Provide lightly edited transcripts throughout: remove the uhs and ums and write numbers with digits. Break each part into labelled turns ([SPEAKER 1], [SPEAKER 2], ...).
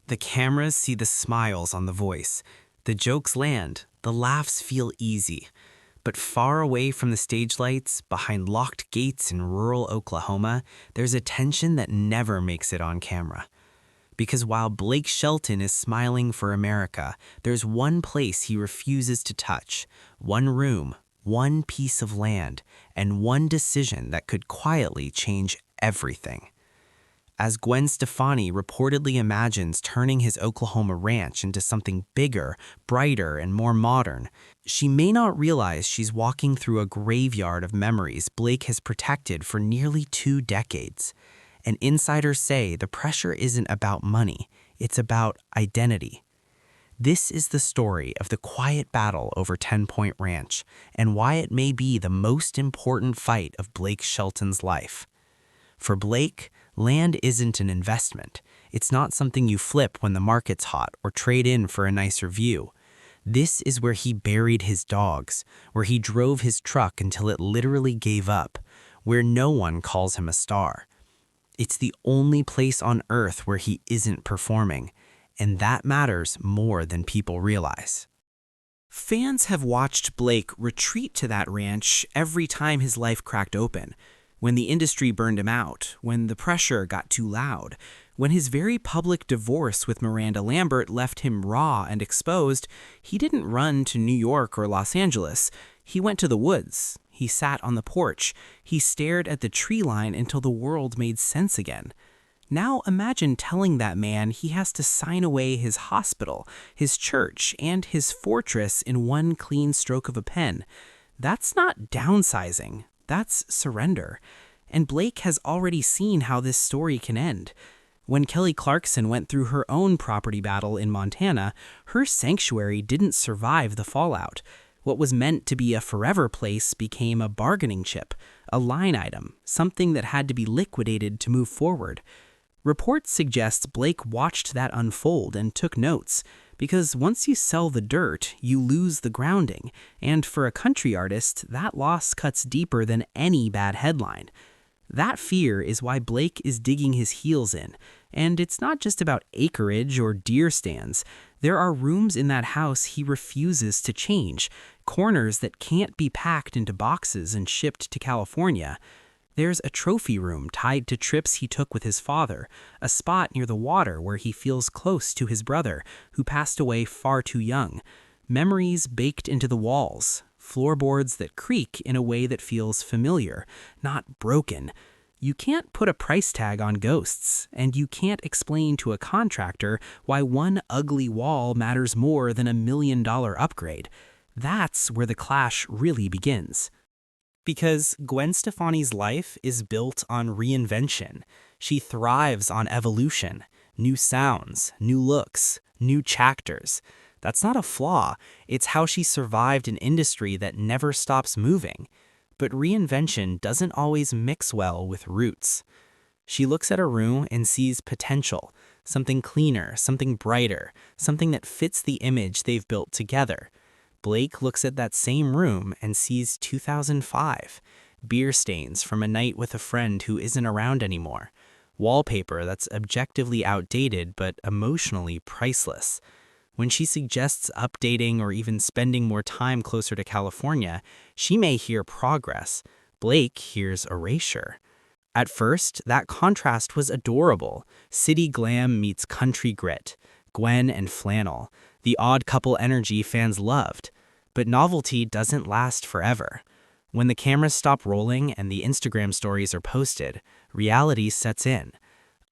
[SPEAKER 1] The cameras see the smiles on the voice. The jokes land, the laughs feel easy. But far away from the stage lights, behind locked gates in rural Oklahoma, there's a tension that never makes it on camera. Because while Blake Shelton is smiling for America, there's one place he refuses to touch, one room, one piece of land, and one decision that could quietly change everything. As Gwen Stefani reportedly imagines turning his Oklahoma ranch into something bigger, brighter, and more modern, she may not realize she's walking through a graveyard of memories Blake has protected for nearly 2 decades. And insiders say the pressure isn't about money, it's about identity. This is the story of the quiet battle over 10 Point Ranch and why it may be the most important fight of Blake Shelton's life. For Blake, land isn't an investment. It's not something you flip when the market's hot or trade in for a nicer view. This is where he buried his dogs, where he drove his truck until it literally gave up, where no one calls him a star. It's the only place on earth where he isn't performing, and that matters more than people realize.
[SPEAKER 2] Fans have watched Blake retreat to that ranch every time his life cracked open. When the industry burned him out, when the pressure got too loud, when his very public divorce with Miranda Lambert left him raw and exposed, he didn't run to New York or Los Angeles. He went to the woods. He sat on the porch. He stared at the tree line until the world made sense again. Now imagine telling that man he has to sign away his hospital, his church, and his fortress in one clean stroke of a pen. That's not downsizing. That's surrender. And Blake has already seen how this story can end. When Kelly Clarkson went through her own property battle in Montana, her sanctuary didn't survive the fallout. What was meant to be a forever place became a bargaining chip, a line item, something that had to be liquidated to move forward. Reports suggest Blake watched that unfold and took notes, because once you sell the dirt, you lose the grounding, and for a country artist, that loss cuts deeper than any bad headline. That fear is why Blake is digging his heels in, and it's not just about acreage or deer stands. There are rooms in that house he refuses to change, corners that can't be packed into boxes and shipped to California. There's a trophy room tied to trips he took with his father, a spot near the water where he feels close to his brother, who passed away far too young. Memories baked into the walls, floorboards that creak in a way that feels familiar, not broken. You can't put a price tag on ghosts, and you can't explain to a contractor why one ugly wall matters more than $1 million upgrade. That's where the clash really begins. Because Gwen Stefani's life is built on reinvention. She thrives on evolution, new sounds, new looks, new chapters. That's not a flaw. It's how she survived an industry that never stops moving. But reinvention doesn't always mix well with roots. She looks at a room and sees potential, something cleaner, something brighter, something that fits the image they've built together. Blake looks at that same room and sees 2005, beer stains from a night with a friend who isn't around anymore, wallpaper that's objectively outdated but emotionally priceless. When she suggests updating or even spending more time closer to California, she may hear progress. Blake hears erasure. At first, that contrast was adorable. City glam meets country grit, Gwen and flannel, the odd couple energy fans loved. But novelty doesn't last forever. When the cameras stop rolling and the Instagram stories are posted, reality sets in.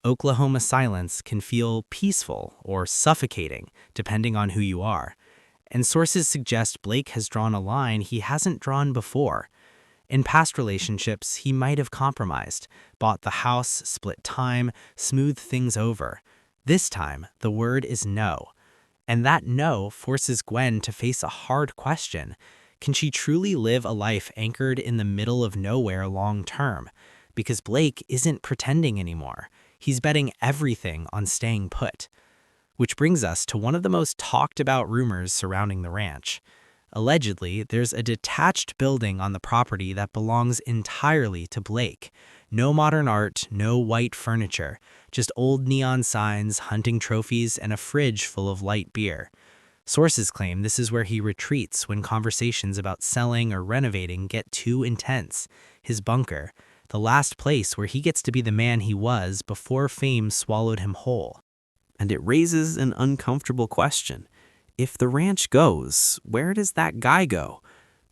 [SPEAKER 2] Oklahoma silence can feel peaceful or suffocating, depending on who you are. And sources suggest Blake has drawn a line he hasn't drawn before. In past relationships, he might have compromised, bought the house, split time, smoothed things over. This time, the word is no. And that no forces Gwen to face a hard question. Can she truly live a life anchored in the middle of nowhere long term? Because Blake isn't pretending anymore. He's betting everything on staying put. Which brings us to one of the most talked about rumors surrounding the ranch. Allegedly, there's a detached building on the property that belongs entirely to Blake.
[SPEAKER 1] No modern art, no white furniture, just old neon signs, hunting trophies, and a fridge full of light beer. Sources claim this is where he retreats when conversations about selling or renovating get too intense. His bunker, the last place where he gets to be the man he was before fame swallowed him whole.
[SPEAKER 2] And it raises an uncomfortable question. If the ranch goes, where does that guy go?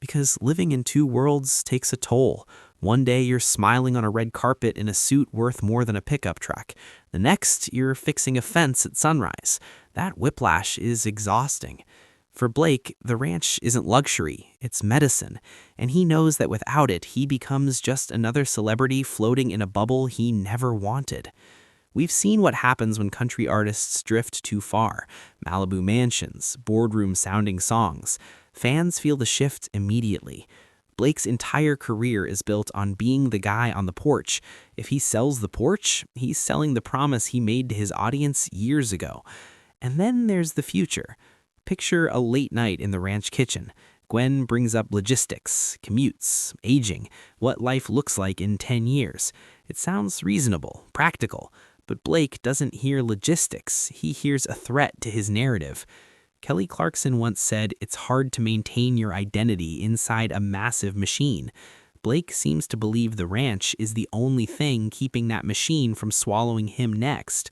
[SPEAKER 2] Because living in two worlds takes a toll. One day you're smiling on a red carpet in a suit worth more than a pickup truck. The next, you're fixing a fence at sunrise. That whiplash is exhausting. For Blake, the ranch isn't luxury, it's medicine, and he knows that without it, he becomes just another celebrity floating in a bubble he never wanted. We've seen what happens when country artists drift too far. Malibu mansions, boardroom-sounding songs. Fans feel the shift immediately. Blake's entire career is built on being the guy on the porch. If he sells the porch, he's selling the promise he made to his audience years ago. And then there's the future. Picture a late night in the ranch kitchen. Gwen brings up logistics, commutes, aging, what life looks like in 10 years. It sounds reasonable, practical. But Blake doesn't hear logistics, he hears a threat to his narrative. Kelly Clarkson once said it's hard to maintain your identity inside a massive machine. Blake seems to believe the ranch is the only thing keeping that machine from swallowing him next.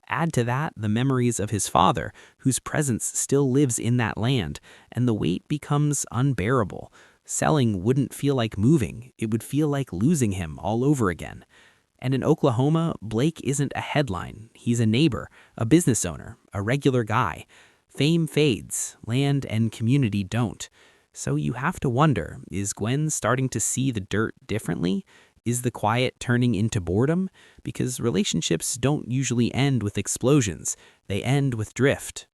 [SPEAKER 2] Add to that the memories of his father, whose presence still lives in that land, and the weight becomes unbearable. Selling wouldn't feel like moving, it would feel like losing him all over again. And in Oklahoma, Blake isn't a headline. He's a neighbor, a business owner, a regular guy. Fame fades, land and community don't. So you have to wonder, is Gwen starting to see the dirt differently? Is the quiet turning into boredom? Because relationships don't usually end with explosions. They end with drift.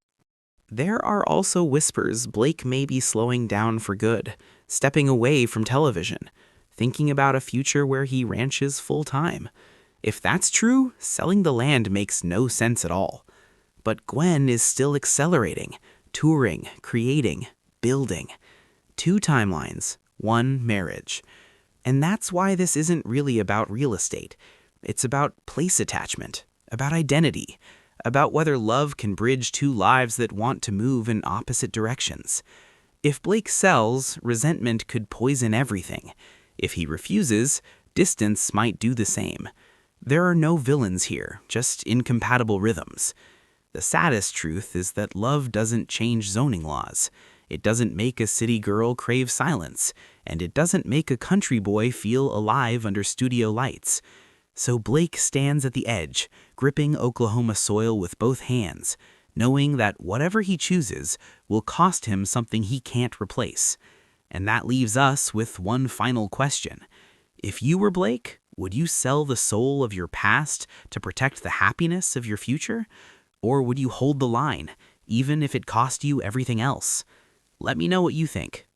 [SPEAKER 2] There are also whispers Blake may be slowing down for good, stepping away from television, thinking about a future where he ranches full-time. If that's true, selling the land makes no sense at all. But Gwen is still accelerating, touring, creating, building. 2 timelines, 1 marriage. And that's why this isn't really about real estate. It's about place attachment, about identity, about whether love can bridge 2 lives that want to move in opposite directions. If Blake sells, resentment could poison everything. If he refuses, distance might do the same. There are no villains here, just incompatible rhythms. The saddest truth is that love doesn't change zoning laws. It doesn't make a city girl crave silence, and it doesn't make a country boy feel alive under studio lights. So Blake stands at the edge, gripping Oklahoma soil with both hands, knowing that whatever he chooses will cost him something he can't replace. And that leaves us with one final question. If you were Blake, would you sell the soul of your past to protect the happiness of your future? Or would you hold the line, even if it cost you everything else? Let me know what you think.